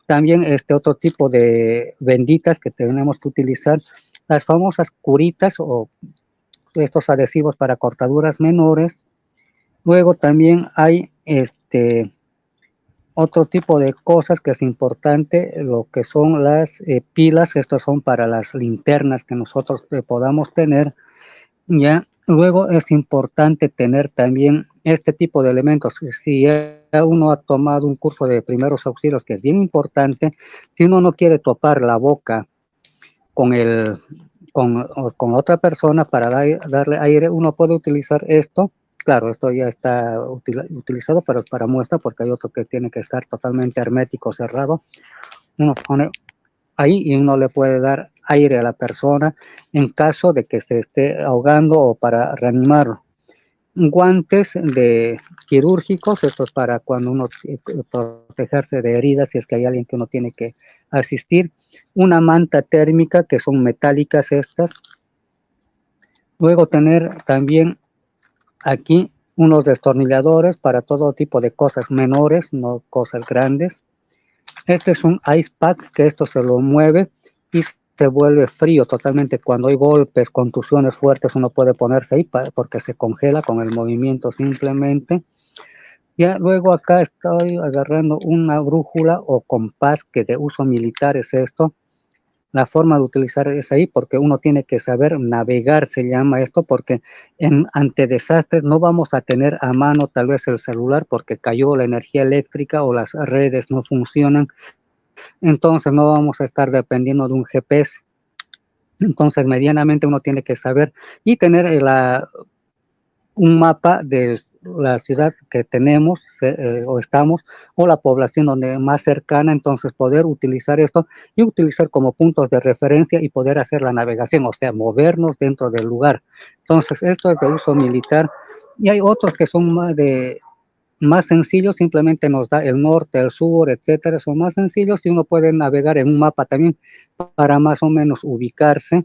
También otro tipo de benditas que tenemos que utilizar, las famosas curitas o estos adhesivos para cortaduras menores. Luego también hay otro tipo de cosas que es importante, lo que son las pilas. Estos son para las linternas que nosotros podamos tener, ¿ya? Luego es importante tener también este tipo de elementos. Si uno ha tomado un curso de primeros auxilios, que es bien importante, si uno no quiere topar la boca con con otra persona para darle aire, uno puede utilizar esto. Claro, esto ya está utilizado, pero para muestra, porque hay otro que tiene que estar totalmente hermético, cerrado. Uno pone ahí y uno le puede dar aire a la persona en caso de que se esté ahogando o para reanimarlo. Guantes de quirúrgicos, estos para cuando uno protegerse de heridas, si es que hay alguien que uno tiene que asistir. Una manta térmica, que son metálicas estas. Luego tener también aquí unos destornilladores para todo tipo de cosas menores, no cosas grandes. Este es un ice pack, que esto se lo mueve y se vuelve frío totalmente. Cuando hay golpes, contusiones fuertes, uno puede ponerse ahí porque se congela con el movimiento simplemente. Ya luego acá estoy agarrando una brújula o compás que de uso militar es esto. La forma de utilizar es ahí porque uno tiene que saber navegar, se llama esto, porque ante desastres no vamos a tener a mano tal vez el celular porque cayó la energía eléctrica o las redes no funcionan, entonces no vamos a estar dependiendo de un GPS. Entonces medianamente uno tiene que saber y tener un mapa de la ciudad que tenemos o estamos, o la población donde más cercana, entonces poder utilizar esto y utilizar como puntos de referencia y poder hacer la navegación, o sea, movernos dentro del lugar. Entonces esto es de uso militar y hay otros que son más sencillos, simplemente nos da el norte, el sur, etcétera, son más sencillos y uno puede navegar en un mapa también para más o menos ubicarse.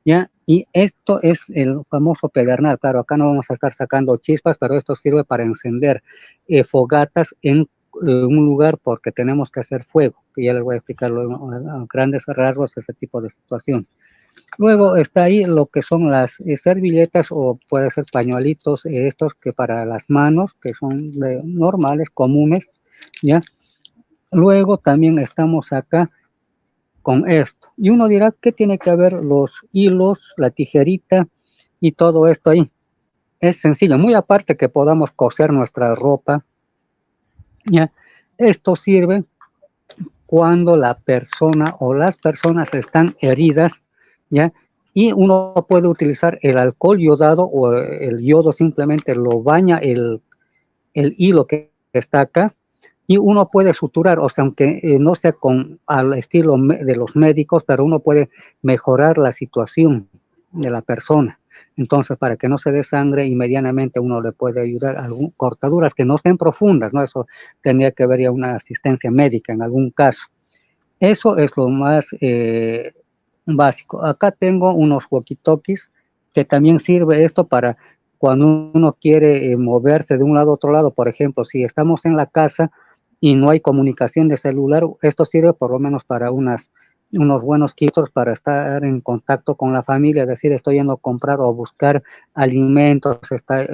¿Ya? Y esto es el famoso pedernal. Claro, acá no vamos a estar sacando chispas, pero esto sirve para encender fogatas en un lugar porque tenemos que hacer fuego, que ya les voy a explicar luego a grandes rasgos ese tipo de situación. Luego está ahí lo que son las servilletas o puede ser pañuelitos, estos que para las manos, que son normales, comunes, ¿ya? Luego también estamos acá con esto. Y uno dirá, ¿qué tiene que ver los hilos, la tijerita y todo esto ahí? Es sencillo, muy aparte que podamos coser nuestra ropa, ¿ya? Esto sirve cuando la persona o las personas están heridas, ¿ya? Y uno puede utilizar el alcohol yodado o el yodo, simplemente lo baña el hilo que está acá, y uno puede suturar, o sea, aunque no sea al estilo de los médicos, pero uno puede mejorar la situación de la persona. Entonces, para que no se dé sangre, y medianamente uno le puede ayudar a cortaduras que no estén profundas, ¿no? Eso tendría que ver ya una asistencia médica en algún caso. Eso es lo más básico. Acá tengo unos walkie-talkies que también sirve esto para cuando uno quiere moverse de un lado a otro lado. Por ejemplo, si estamos en la casa y no hay comunicación de celular, esto sirve por lo menos para unos buenos kits para estar en contacto con la familia, es decir, estoy yendo a comprar o a buscar alimentos,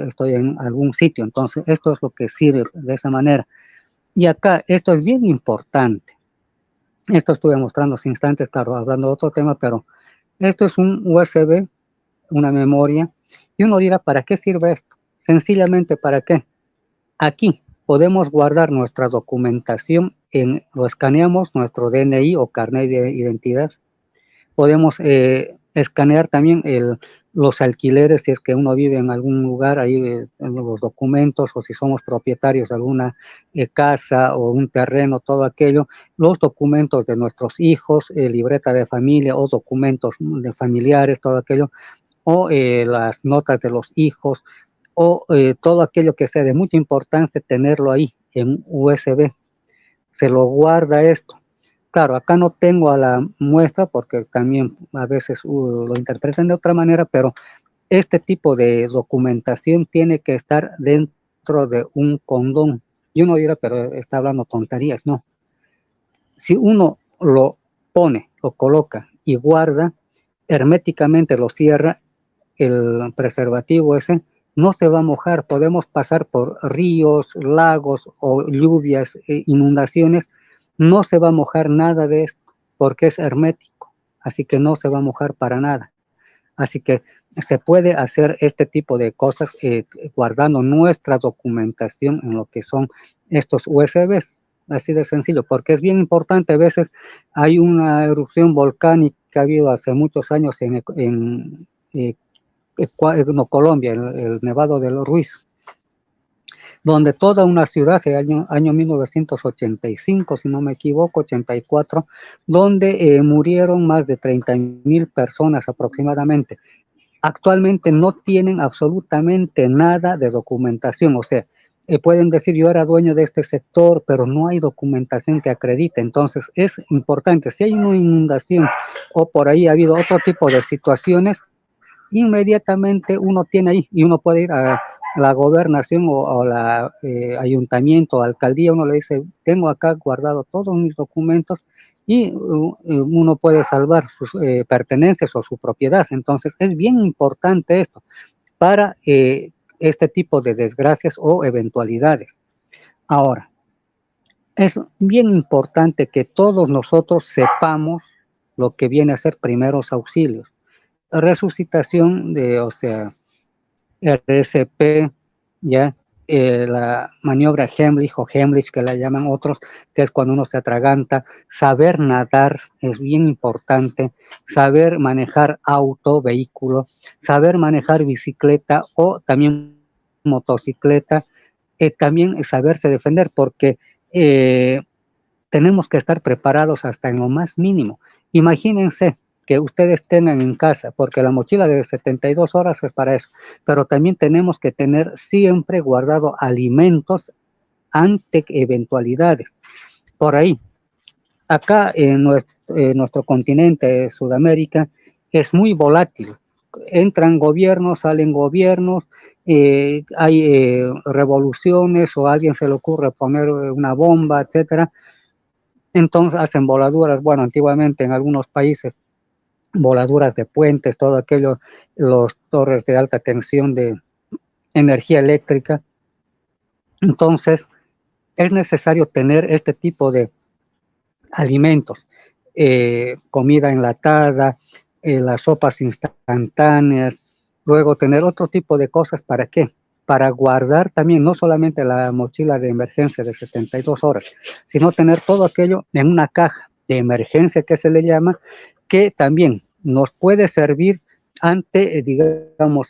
estoy en algún sitio. Entonces, esto es lo que sirve de esa manera. Y acá, esto es bien importante. Esto estuve mostrando hace instantes, claro, hablando de otro tema, pero esto es un USB, una memoria, y uno dirá, ¿para qué sirve esto? Sencillamente, ¿para qué? Aquí podemos guardar nuestra documentación, lo escaneamos, nuestro DNI o carnet de identidad, podemos escanear también los alquileres, si es que uno vive en algún lugar, ahí en los documentos, o si somos propietarios de alguna casa o un terreno, todo aquello, los documentos de nuestros hijos, libreta de familia o documentos de familiares, todo aquello, o las notas de los hijos, o todo aquello que sea de mucha importancia, tenerlo ahí en USB. Se lo guarda esto. Claro, acá no tengo a la muestra porque también a veces lo interpretan de otra manera, pero este tipo de documentación tiene que estar dentro de un condón. Y uno dirá, pero está hablando tonterías, no. Si uno lo pone, lo coloca y guarda, herméticamente lo cierra, el preservativo ese no se va a mojar. Podemos pasar por ríos, lagos o lluvias, inundaciones, no se va a mojar nada de esto porque es hermético, así que no se va a mojar para nada. Así que se puede hacer este tipo de cosas guardando nuestra documentación en lo que son estos USBs, así de sencillo, porque es bien importante. A veces hay una erupción volcánica que ha habido hace muchos años en Colombia, el Nevado de los Ruiz, donde toda una ciudad, el año 1985, si no me equivoco, 84, donde murieron más de 30,000 personas aproximadamente. Actualmente no tienen absolutamente nada de documentación, o sea, pueden decir yo era dueño de este sector, pero no hay documentación que acredite. Entonces es importante, si hay una inundación o por ahí ha habido otro tipo de situaciones, inmediatamente uno tiene ahí y uno puede ir a la gobernación o la ayuntamiento o alcaldía, uno le dice, tengo acá guardado todos mis documentos y uno puede salvar sus pertenencias o su propiedad. Entonces es bien importante esto para este tipo de desgracias o eventualidades. Ahora, es bien importante que todos nosotros sepamos lo que viene a ser primeros auxilios. Resucitación de, o sea, RSP, ya, la maniobra Heimlich o Heimlich que la llaman otros, que es cuando uno se atraganta. Saber nadar es bien importante, saber manejar auto, vehículo, saber manejar bicicleta o también motocicleta, también saberse defender, porque tenemos que estar preparados hasta en lo más mínimo. Imagínense que ustedes tengan en casa, porque la mochila de 72 horas es para eso, pero también tenemos que tener siempre guardado alimentos ante eventualidades. Por ahí, acá en nuestro continente, Sudamérica, es muy volátil. Entran gobiernos, salen gobiernos, hay revoluciones o a alguien se le ocurre poner una bomba, etcétera. Entonces hacen voladuras, bueno, antiguamente en algunos países, voladuras de puentes, todo aquello, los torres de alta tensión de energía eléctrica. Entonces, es necesario tener este tipo de alimentos, comida enlatada, las sopas instantáneas, luego tener otro tipo de cosas, ¿para qué? Para guardar también, no solamente la mochila de emergencia de 72 horas, sino tener todo aquello en una caja de emergencia que se le llama, que también nos puede servir ante, digamos,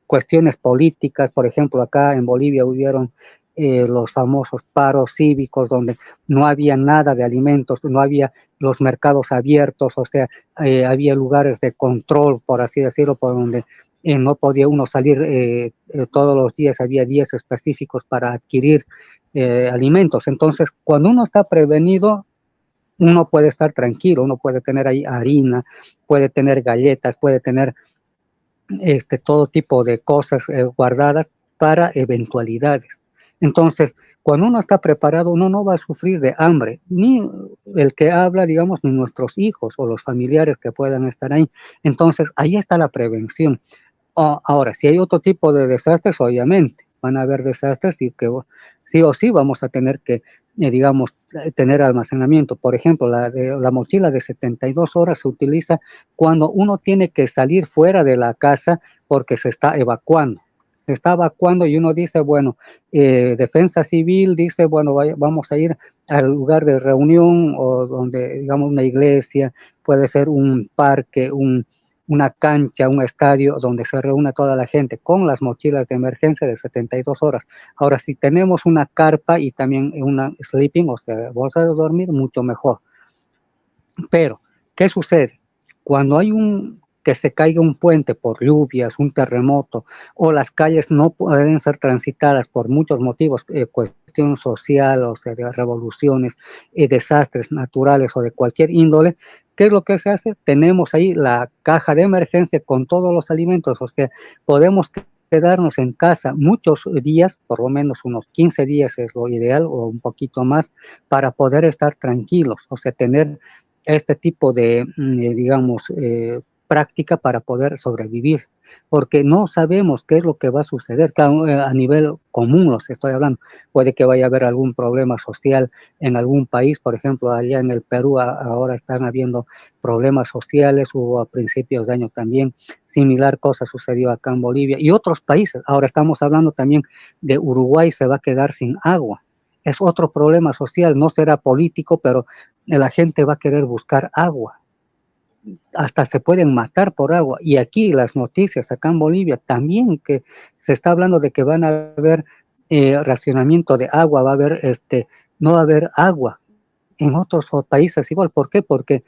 cuestiones políticas. Por ejemplo, acá en Bolivia hubieron los famosos paros cívicos, donde no había nada de alimentos, no había los mercados abiertos, o sea, había lugares de control, por así decirlo, por donde no podía uno salir todos los días, había días específicos para adquirir alimentos. Entonces, cuando uno está prevenido, uno puede estar tranquilo, uno puede tener ahí harina, puede tener galletas, puede tener todo tipo de cosas guardadas para eventualidades. Entonces, cuando uno está preparado, uno no va a sufrir de hambre, ni el que habla, digamos, ni nuestros hijos o los familiares que puedan estar ahí. Entonces, ahí está la prevención. Ahora, si hay otro tipo de desastres, obviamente, van a haber desastres y que sí o sí vamos a tener que, digamos, tener almacenamiento. Por ejemplo, la mochila de 72 horas se utiliza cuando uno tiene que salir fuera de la casa porque se está evacuando. Se está evacuando y uno dice, bueno, Defensa Civil dice, bueno, vamos a ir al lugar de reunión o donde, digamos, una iglesia, puede ser un parque, una cancha, un estadio donde se reúne toda la gente con las mochilas de emergencia de 72 horas. Ahora, si tenemos una carpa y también una sleeping, o sea, bolsa de dormir, mucho mejor. Pero, ¿qué sucede? Cuando hay que se caiga un puente por lluvias, un terremoto, o las calles no pueden ser transitadas por muchos motivos, cuestión social, o sea, de revoluciones, desastres naturales o de cualquier índole, ¿qué es lo que se hace? Tenemos ahí la caja de emergencia con todos los alimentos, o sea, podemos quedarnos en casa muchos días, por lo menos unos 15 días es lo ideal, o un poquito más, para poder estar tranquilos, o sea, tener este tipo de, digamos, práctica para poder sobrevivir, porque no sabemos qué es lo que va a suceder. Claro, a nivel común los estoy hablando, puede que vaya a haber algún problema social en algún país, por ejemplo, allá en el Perú ahora están habiendo problemas sociales, hubo a principios de año también, similar cosa sucedió acá en Bolivia y otros países. Ahora estamos hablando también de Uruguay, se va a quedar sin agua. Es otro problema social, no será político, pero la gente va a querer buscar agua. Hasta se pueden matar por agua. Y aquí las noticias, acá en Bolivia, también que se está hablando de que van a haber racionamiento de agua, va a haber, no va a haber agua. En otros países igual. ¿Por qué? Porque,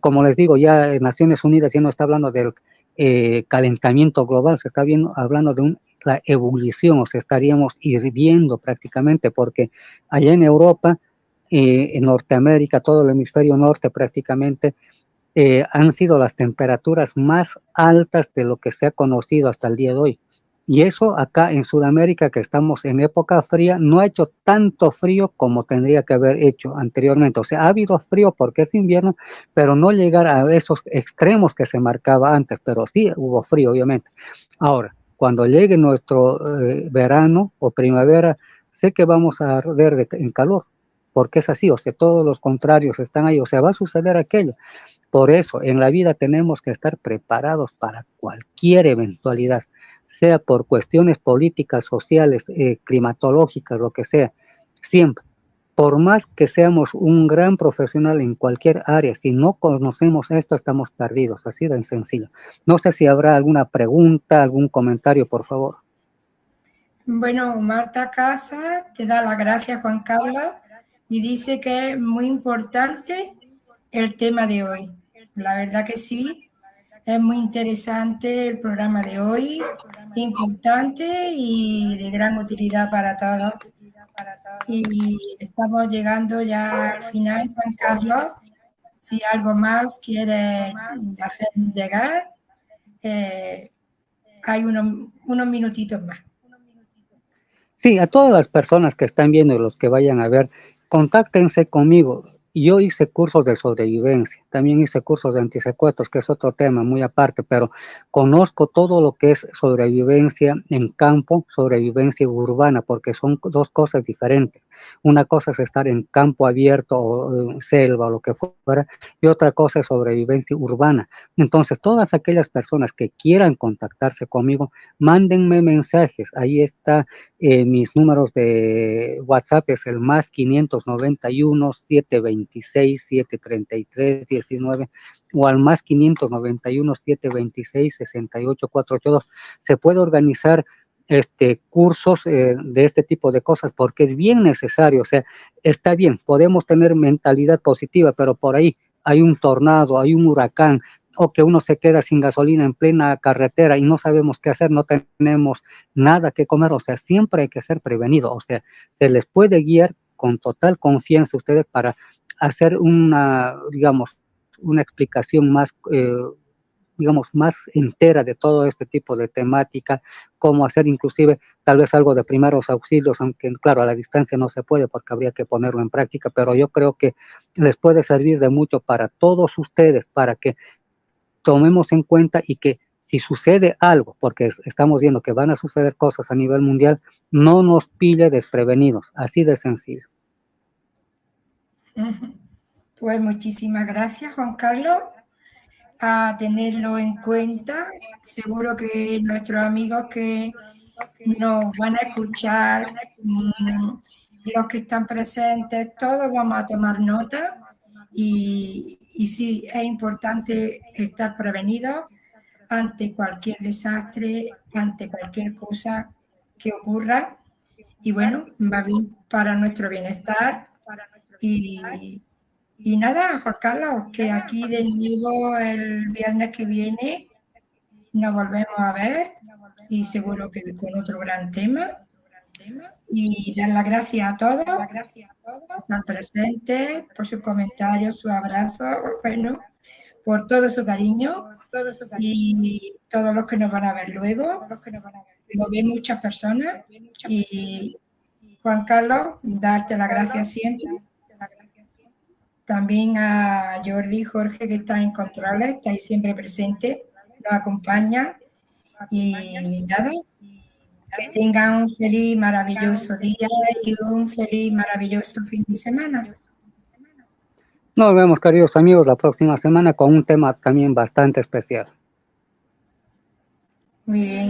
como les digo, ya en Naciones Unidas ya no está hablando del calentamiento global, se está hablando de la ebullición, o sea, estaríamos hirviendo prácticamente, porque allá en Europa, en Norteamérica, todo el hemisferio norte prácticamente, han sido las temperaturas más altas de lo que se ha conocido hasta el día de hoy. Y eso acá en Sudamérica, que estamos en época fría, no ha hecho tanto frío como tendría que haber hecho anteriormente. O sea, ha habido frío porque es invierno, pero no llegar a esos extremos que se marcaba antes, pero sí hubo frío, obviamente. Ahora, cuando llegue nuestro verano o primavera, sé que vamos a arder en calor, porque es así, o sea, todos los contrarios están ahí, o sea, va a suceder aquello. Por eso, en la vida tenemos que estar preparados para cualquier eventualidad, sea por cuestiones políticas, sociales, climatológicas, lo que sea, siempre. Por más que seamos un gran profesional en cualquier área, si no conocemos esto, estamos perdidos, así de sencillo. No sé si habrá alguna pregunta, algún comentario, por favor. Bueno, Marta Casa te da las gracias, Juan Carlos, y dice que es muy importante el tema de hoy. La verdad que sí, es muy interesante el programa de hoy, importante y de gran utilidad para todos. Y estamos llegando ya al final, Juan Carlos. Si algo más quieres hacer llegar, hay unos minutitos más. Sí, a todas las personas que están viendo y los que vayan a ver, contáctense conmigo. Yo hice cursos de sobrevivencia, también hice cursos de antisecuestros, que es otro tema muy aparte, pero conozco todo lo que es sobrevivencia en campo, sobrevivencia urbana, porque son dos cosas diferentes. Una cosa es estar en campo abierto o selva o lo que fuera, y otra cosa es sobrevivencia urbana. Entonces, todas aquellas personas que quieran contactarse conmigo, mándenme mensajes. Ahí está mis números de WhatsApp, es el más 591 726 733 19 o al más 591 726 68 482. Se puede organizar cursos de este tipo de cosas porque es bien necesario. O sea, está bien, podemos tener mentalidad positiva, pero por ahí hay un tornado, hay un huracán, o que uno se queda sin gasolina en plena carretera y no sabemos qué hacer, no tenemos nada que comer. O sea, siempre hay que ser prevenido. O sea, se les puede guiar con total confianza a ustedes para hacer una, digamos, una explicación más, digamos, más entera de todo este tipo de temática, cómo hacer inclusive tal vez algo de primeros auxilios, aunque claro, a la distancia no se puede porque habría que ponerlo en práctica, pero yo creo que les puede servir de mucho para todos ustedes, para que tomemos en cuenta y que si sucede algo, porque estamos viendo que van a suceder cosas a nivel mundial, no nos pille desprevenidos, así de sencillo. Pues muchísimas gracias, Juan Carlos, a tenerlo en cuenta. Seguro que nuestros amigos que nos van a escuchar, los que están presentes, todos vamos a tomar nota y sí, es importante estar prevenidos ante cualquier desastre, ante cualquier cosa que ocurra. Y bueno, va bien para nuestro bienestar. Y nada, Juan Carlos, que aquí de nuevo el viernes que viene nos volvemos a ver y seguro que con otro gran tema. Y dar las gracias a todos, al presente, por sus comentarios, sus abrazos, bueno, por todo su cariño y todos los que nos van a ver luego. Lo ven muchas personas y Juan Carlos, darte las gracias siempre. También a Jordi y Jorge, que están en controles, estáis siempre presentes, nos acompañan y nada, que tengan un feliz, maravilloso día y un feliz, maravilloso fin de semana. Nos vemos, queridos amigos, la próxima semana con un tema también bastante especial. Muy bien.